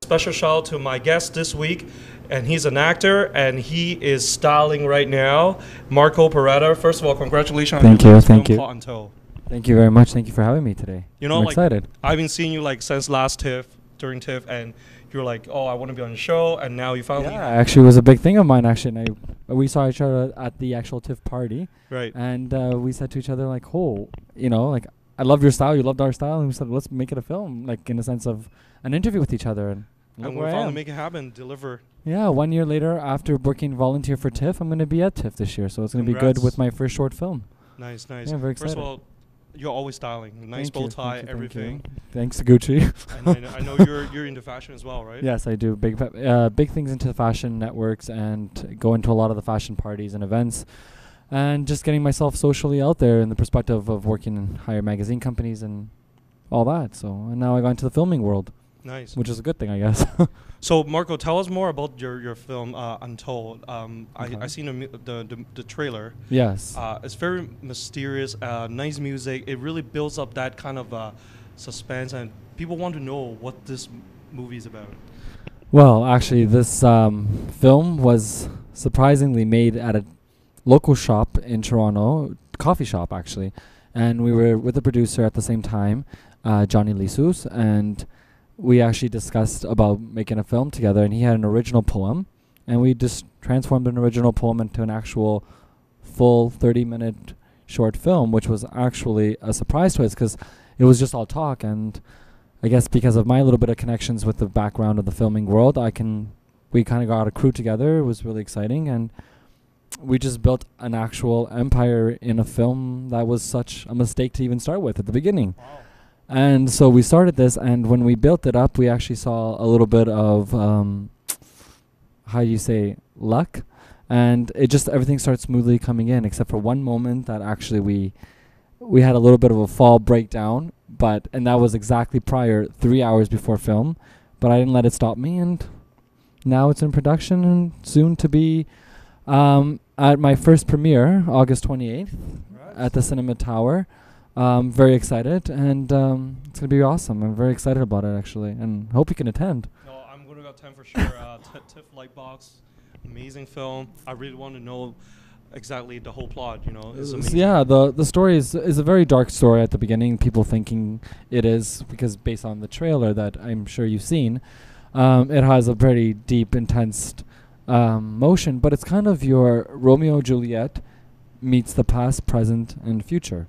Special shout out to my guest this week, and he's an actor, and he is styling right now. Marco Perretta. First of all, congratulations on your latest film called UNTOLD. Thank you very much. Thank you for having me today. You know, I'm like, excited. I've been seeing you like since last TIFF, during TIFF, and you were like, "Oh, I want to be on the show," and now you finally. Yeah, actually, it was a big thing of mine. Actually, and we saw each other at the actual TIFF party, right? And we said to each other like, "Oh, you know, like I love your style, you loved our style," and we said, "Let's make it a film, like in the sense of an interview with each other." And we finally make it happen, deliver. Yeah, 1 year later, after working volunteer for TIFF, I'm going to be at TIFF this year, so it's going to be good with my first short film. Nice, nice. Yeah, very excited. First of all, you're always styling. Nice bow tie, everything. Thanks to Gucci. And I know you're into fashion as well, right? Yes, I do. Big things into the fashion networks and go into a lot of the fashion parties and events. And just getting myself socially out there in the perspective of working in higher magazine companies and all that. So, and now I got into the filming world. Nice. Which is a good thing, I guess. So, Marco, tell us more about your film, Untold. I seen the trailer. Yes. It's very mysterious, nice music. It really builds up that kind of suspense, and people want to know what this movie is about. Well, actually, this film was surprisingly made at a local shop in Toronto, coffee shop, actually. And we were with the producer at the same time, Johnny Lissoos, and we actually discussed about making a film together, and he had an original poem, and we just transformed an original poem into an actual full 30-minute short film, which was actually a surprise to us because it was just all talk. And I guess because of my little bit of connections with the background of the filming world, we kind of got a crew together. It was really exciting, and we just built an actual empire in a film that was such a mistake to even start with at the beginning. Wow. And so we started this, and when we built it up, we actually saw a little bit of, how do you say, luck. And it just, everything started smoothly coming in, except for one moment that actually we had a little bit of a fall breakdown, and that was exactly 3 hours before film. But I didn't let it stop me, and now it's in production and soon to be at my first premiere, August 28th, at the Cinema Tower. Very excited, and it's going to be awesome. I'm very excited about it, actually, and hope you can attend. No, I'm going to attend for sure. TIFF Lightbox, amazing film. I really want to know exactly the whole plot, you know. It's amazing. Yeah, the story is a very dark story at the beginning, people thinking it is, because based on the trailer that I'm sure you've seen, it has a very deep, intense motion, but it's kind of your Romeo and Juliet meets the past, present, and future.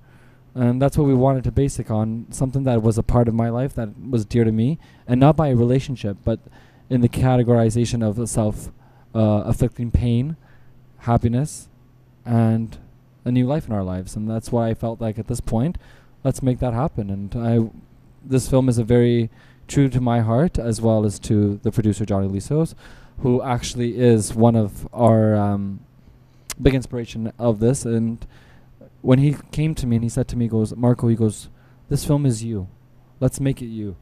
And that's what we wanted to base it on, something that was a part of my life that was dear to me, and not by a relationship, but in the categorization of the self-afflicting pain, happiness, and a new life in our lives. And that's why I felt like at this point, let's make that happen. And this film is a very true to my heart, as well as to the producer, Johnny Lissoos, who actually is one of our big inspiration of this. And when he came to me and he said to me, he goes, "Marco," he goes, "this film is you. Let's make it you."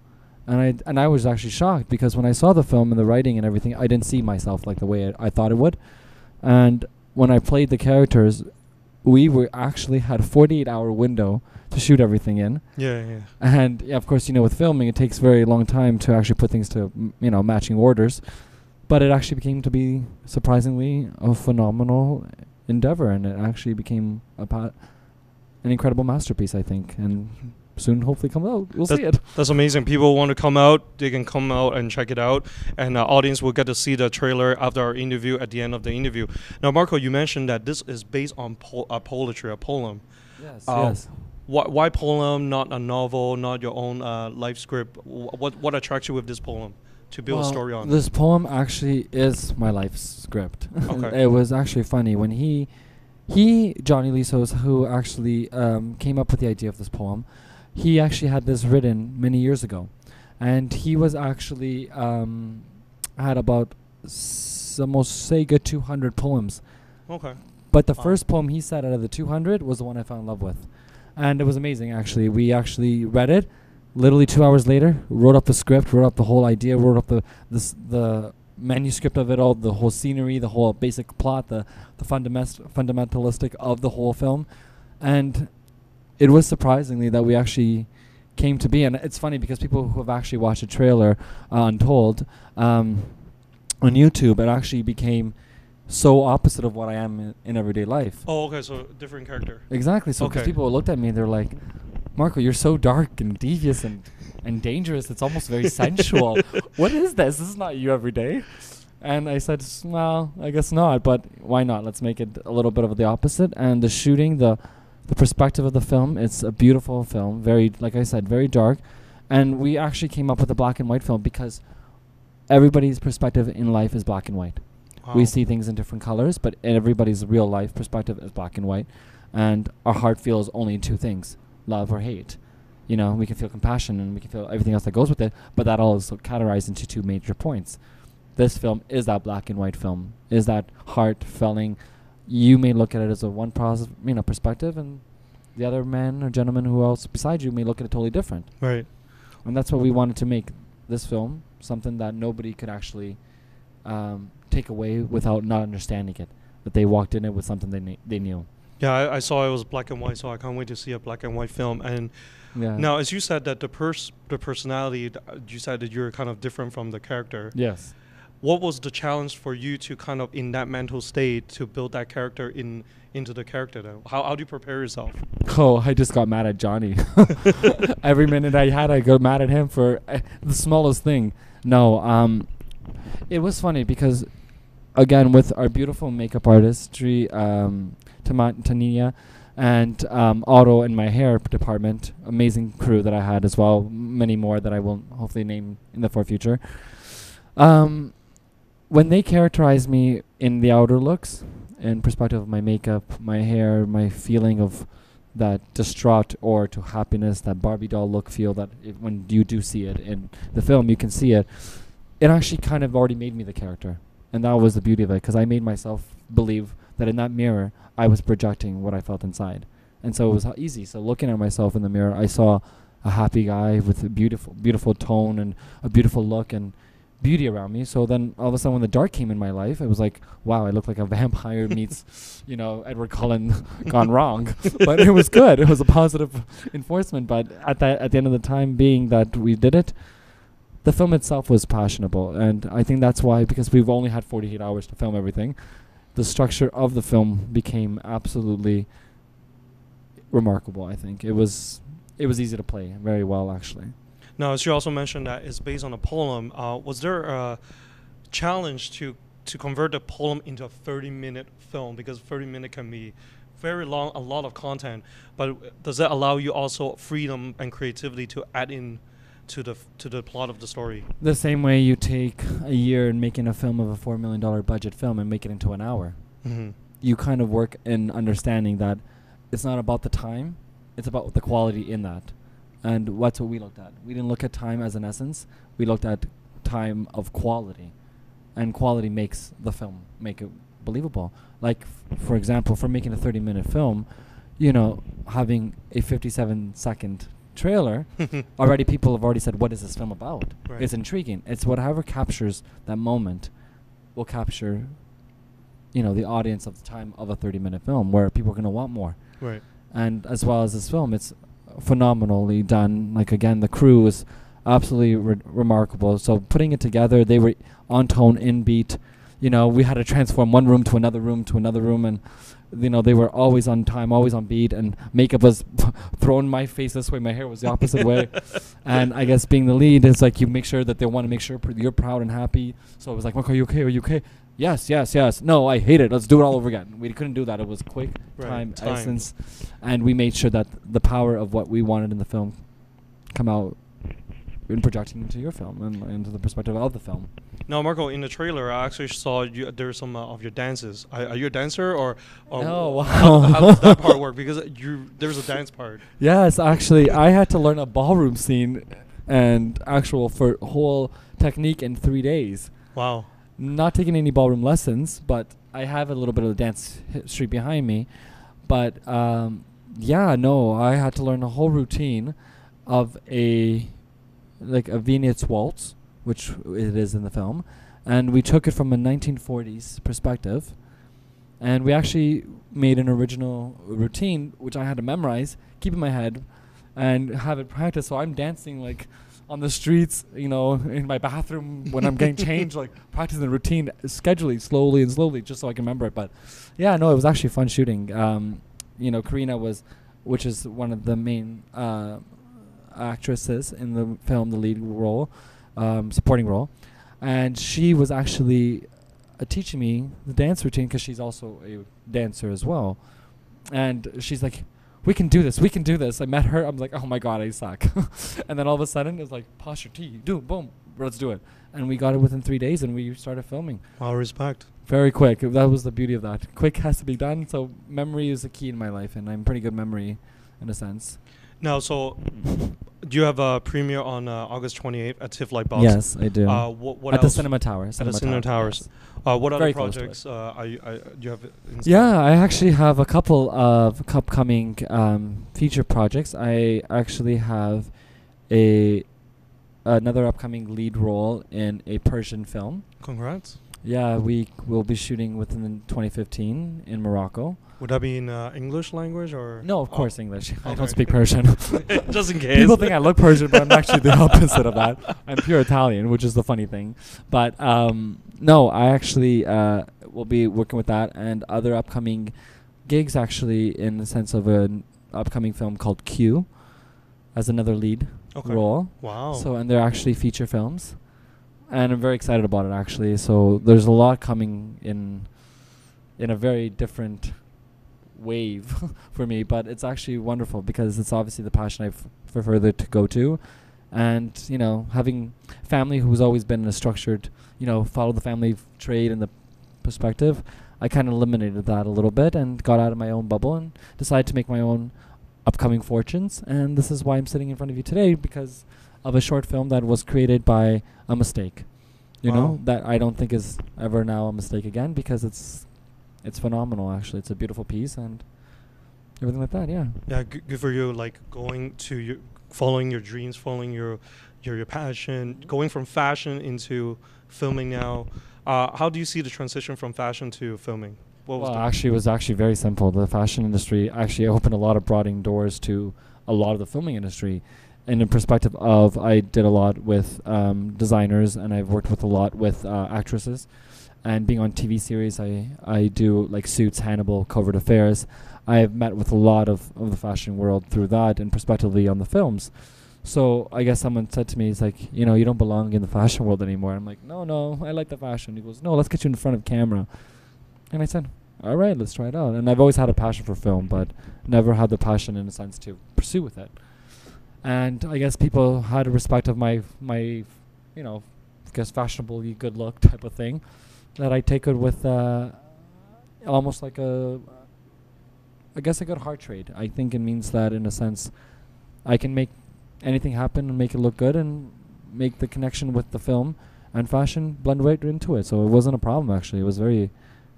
And I was actually shocked, because when I saw the film and the writing and everything, I didn't see myself like the way I thought it would. And when I played the characters, we actually had a 48-hour window to shoot everything in. Yeah, yeah. And yeah, of course, with filming, it takes very long time to actually put things to, matching orders. But it actually became to be surprisingly a phenomenal endeavor, and it actually became an incredible masterpiece, I think, and soon hopefully come out. We'll see it. That's amazing. People want to come out, they can come out and check it out, and audience will get to see the trailer after our interview, at the end of the interview. Now, Marco, you mentioned that this is based on poetry, a poem. Yes, yes. Why poem, not a novel, not your own life script? What attracts you with this poem to build a story on? This poem actually is my life script. Okay. It was actually funny when he Johnny Lissoos, who actually came up with the idea of this poem, he actually had this written many years ago, and he was actually had about almost say good 200 poems. Okay. But the first poem he said out of the 200 was the one I fell in love with, and it was amazing. Actually, we actually read it. Literally 2 hours later, wrote up the script, wrote up the whole idea, wrote up the manuscript of it all, the whole scenery, the whole basic plot, the fundamentalistic of the whole film. And it was surprisingly that we actually came to be. And it's funny because people who have actually watched the trailer, Untold, on YouTube, it actually became so opposite of what I am in everyday life. Oh, okay, so different character. Exactly. So because people looked at me, they're like, Marco, you're so dark and devious and dangerous. It's almost very sensual. What is this? This is not you every day. And I said, well, I guess not, but why not? Let's make it a little bit of the opposite. And the shooting, the perspective of the film, it's a beautiful film, very, like I said, very dark. And we actually came up with a black and white film because everybody's perspective in life is black and white. Wow. We see things in different colors, but everybody's real life perspective is black and white. And our heart feels only two things, love or hate. You know, we can feel compassion and we can feel everything else that goes with it, but that all is categorized into two major points. This film is that black and white film, is that heart-filling. You may look at it as a one perspective, and the other man or gentleman who else beside you may look at it totally different. Right. And that's what we wanted to make this film, something that nobody could actually take away without not understanding it, that they walked in it with something they knew. Yeah, I saw it was black and white, so I can't wait to see a black and white film. And now, as you said that the personality, you said that you're kind of different from the character. Yes. What was the challenge for you to kind of, in that mental state, to build that character into the character, though? How do you prepare yourself? Oh, I just got mad at Johnny. Every minute I had, I got mad at him for the smallest thing. No, it was funny because, again, with our beautiful makeup artistry, Tania, and Otto in my hair department, amazing crew that I had as well, many more that I will hopefully name in the future. When they characterized me in the outer looks, in perspective of my makeup, my hair, my feeling of that distraught or to happiness, that Barbie doll look feel that when you do see it in the film, you can see it. It actually kind of already made me the character. And that was the beauty of it, because I made myself believe that in that mirror, I was projecting what I felt inside. And so it was easy. So looking at myself in the mirror, I saw a happy guy with a beautiful tone and a beautiful look and beauty around me. So then all of a sudden when the dark came in my life, it was like, wow, I look like a vampire meets, Edward Cullen gone wrong. But it was good. It was a positive enforcement. But at the end of the time being that we did it, the film itself was passionable. And I think that's why, because we've only had 48 hours to film everything, the structure of the film became absolutely remarkable, I think. It was easy to play very well, actually. Now, as you also mentioned that it's based on a poem, was there a challenge to convert the poem into a 30-minute film? Because 30-minute can be very long, a lot of content. But does that allow you also freedom and creativity to add in to the plot of the story? The same way you take a year in making a film of a $4 million budget film and make it into an hour. Mm-hmm. You kind of work in understanding that it's not about the time, it's about the quality in that. And that's what we looked at. We didn't look at time as an essence. We looked at time of quality. And quality makes the film, make it believable. Like, for example, for making a 30-minute film, having a 57-second trailer, already people have already said, what is this film about? Right. It's intriguing. It's whatever captures that moment will capture, the audience of the time of a 30-minute film where people are going to want more. Right. And as well as this film, it's phenomenally done. Like, again, the crew is absolutely remarkable. So putting it together, they were on tone, in beat. We had to transform one room to another room to another room, and they were always on time, always on beat, and makeup was throwing my face this way, my hair was the opposite way. And I guess being the lead is like you make sure that they want to make sure you're proud and happy. So it was like, okay, are you okay? Are you okay? Yes. No, I hate it. Let's do it all over again. We couldn't do that. It was quick, time, essence. And we made sure that the power of what we wanted in the film come out in projecting into your film and into the perspective of the film. Now, Marco, in the trailer, I actually saw there's some of your dances. Are you a dancer or no, wow. How does that part work? Because there's a dance part. Yes, actually, I had to learn a ballroom scene and actual for whole technique in 3 days. Wow. Not taking any ballroom lessons, but I have a little bit of the dance history behind me. But I had to learn a whole routine of a Viennese waltz, which it is in the film, and we took it from a 1940s perspective, and we actually made an original routine which I had to memorize, keep in my head, and have it practice. So I'm dancing like on the streets, you know, in my bathroom when I'm getting changed, like practicing the routine, scheduling slowly, just so I can remember it. But yeah, no, it was actually fun shooting. You know, Karina which is one of the main actresses in the film, the lead role, supporting role, and she was actually teaching me the dance routine because she's also a dancer as well. And she's like, we can do this. I met her. I'm like, oh my God, I suck. And then all of a sudden, it's like, posture T, do, boom, let's do it. And we got it within 3 days, and we started filming. Wow, respect. Very quick. That was the beauty of that. Quick has to be done. So memory is the key in my life, and I'm pretty good memory in a sense. Now, so do you have a premiere on August 28th at TIFF Lightbox? Yes, I do. What at the else? Cinema Tower. At the Cinema Towers. Yes. What Very other close to projects do you have? Yeah, I actually have a couple of upcoming feature projects. I actually have another upcoming lead role in a Persian film. Congrats. Yeah, we will be shooting within 2015 in Morocco. Would that be in English language or? No, of course English. I Okay. don't speak Persian. Just in case. People think I look Persian, but I'm actually the opposite of that. I'm pure Italian, which is the funny thing. But no, I actually will be working with that and other upcoming gigs, actually, in the sense of an upcoming film called Q as another lead role. Wow. So, and they're actually feature films. And I'm very excited about it, actually. So there's a lot coming in a very different wave for me, but it's actually wonderful because it's obviously the passion I've further to go to. And, you know, having family who's always been in a structured, you know, follow the family trade and the perspective, I kind of eliminated that a little bit and got out of my own bubble and decided to make my own upcoming fortunes. And this is why I'm sitting in front of you today, because of a short film that was created by a mistake, you know, that I don't think is ever now a mistake again, because it's phenomenal, actually. It's a beautiful piece and everything like that. Yeah. Yeah, good for you. Like following your dreams, following your passion, going from fashion into filming now. How do you see the transition from fashion to filming? Actually, it was actually very simple. The fashion industry actually opened a lot of broadening doors to a lot of the filming industry. In the perspective of, I did a lot with designers, and I've worked with a lot with actresses. And being on TV series, I do like Suits, Hannibal, Covert Affairs. I've met with a lot of the fashion world through that and prospectively on the films. So I guess someone said to me, it's like, you know, you don't belong in the fashion world anymore. I'm like, no, I like the fashion. He goes, no, let's get you in front of camera. And I said, all right, let's try it out. And I've always had a passion for film, but never had the passion in a sense to pursue with it. And I guess people had a respect of my you know, I guess fashionably good look type of thing, that I take it with almost like a good heart trade. I think it means that, in a sense, I can make anything happen and make it look good and make the connection with the film and fashion blend right into it. So it wasn't a problem, actually. It was very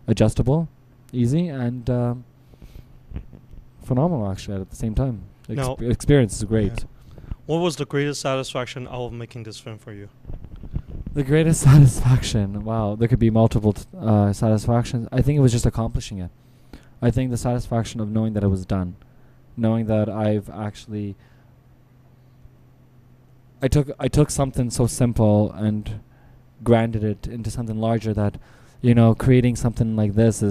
adjustable, easy, and phenomenal, actually, at the same time. Experience is great. Yeah. What was the greatest satisfaction out of making this film for you? The greatest satisfaction? Wow, there could be multiple satisfactions. I think it was just accomplishing it. I think the satisfaction of knowing that it was done. Knowing that I've actually... I took something so simple and grounded it into something larger, that, you know, creating something like this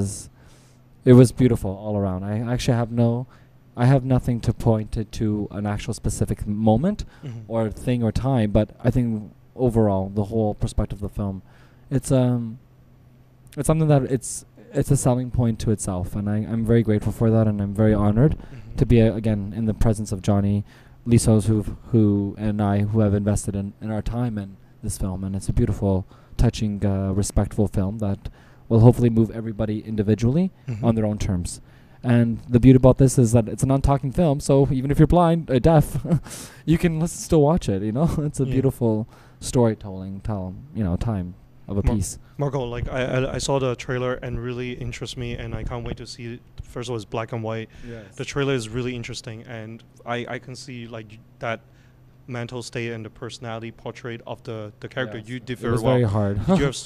it was beautiful all around. I actually have nothing to point it to an actual specific moment or thing or time, but I think overall, the whole perspective of the film, it's something that it's a selling point to itself, and I'm very grateful for that, and I'm very honored to be again in the presence of Jonny Lissoos, who have invested in our time in this film, and it's a beautiful, touching, respectful film that will hopefully move everybody individually on their own terms. And the beauty about this is that it's a non-talking film, so even if you're blind or deaf, you can still watch it. You know, it's a beautiful storytelling, time of a piece. Marco, like I saw the trailer and really interests me, and I can't wait to see it. First of all, it's black and white. Yes. The trailer is really interesting, and I can see like that mental state and the personality portrait of the character. Yes. You did It very was well. very hard. You have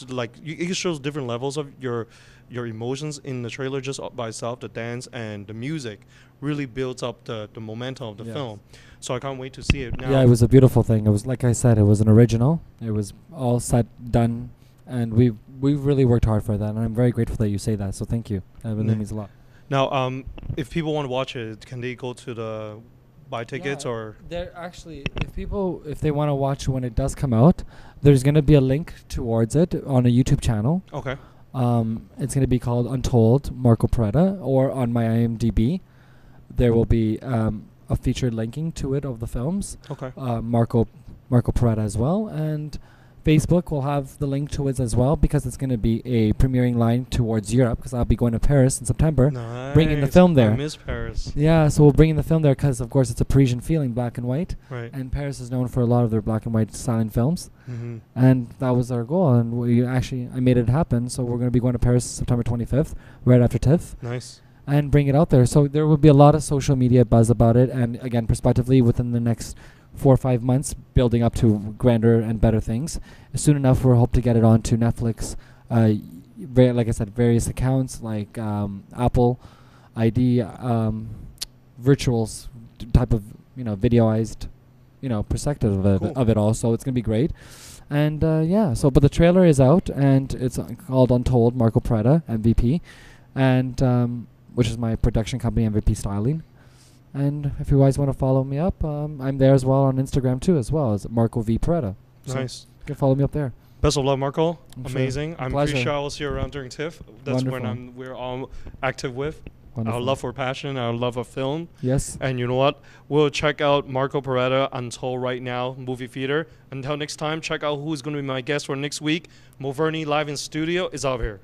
it shows different levels of your emotions in the trailer just by itself. The dance and the music really builds up the momentum of the Yes. film. So I can't wait to see it now. Yeah, it was a beautiful thing. It was, like I said, it was an original. It was all set, done, and we really worked hard for that. And I'm very grateful that you say that. So thank you. That really means a lot. Now, if people want to watch it, can they go to the buy tickets or? They're actually, if they want to watch when it does come out, there's going to be a link towards it on a YouTube channel. Okay. It's going to be called Untold Marco Perretta, or on my IMDb, there will be a featured linking to it of the films. Okay. Marco Perretta as well, and Facebook will have the link to it as well, because it's going to be a premiering line towards Europe, because I'll be going to Paris in September, bringing the film there. I miss Paris. Yeah, so we'll bring in the film there because, of course, it's a Parisian feeling, black and white. Right. And Paris is known for a lot of their black and white silent films. Mm-hmm. And that was our goal, and I made it happen. So we're going to be going to Paris September 25th, right after TIFF. Nice. And bring it out there. So there will be a lot of social media buzz about it, and again, prospectively within the next 4 or 5 months, building up to grander and better things. Soon enough, we'll hope to get it onto Netflix. Like I said, various accounts like Apple ID, virtuals type of videoized, perspective of it all. So it's gonna be great. And but the trailer is out, and it's called Untold Marco Perretta MVP, and which is my production company, MVP Styling. And if you guys want to follow me up, I'm there as well on Instagram too, as well as Marco V Perretta. So Nice. you can follow me up there. Best of luck, Marco. I'm sure. Amazing. I'm Pleasure. pretty sure I will see you around during TIFF. That's Wonderful. when we're all active with. Wonderful. Our love for passion, our love of film. Yes. And you know what? We'll check out Marco Perretta Untold right now, movie theater. Until next time, check out who's going to be my guest for next week. MoVernie live in studio is out here.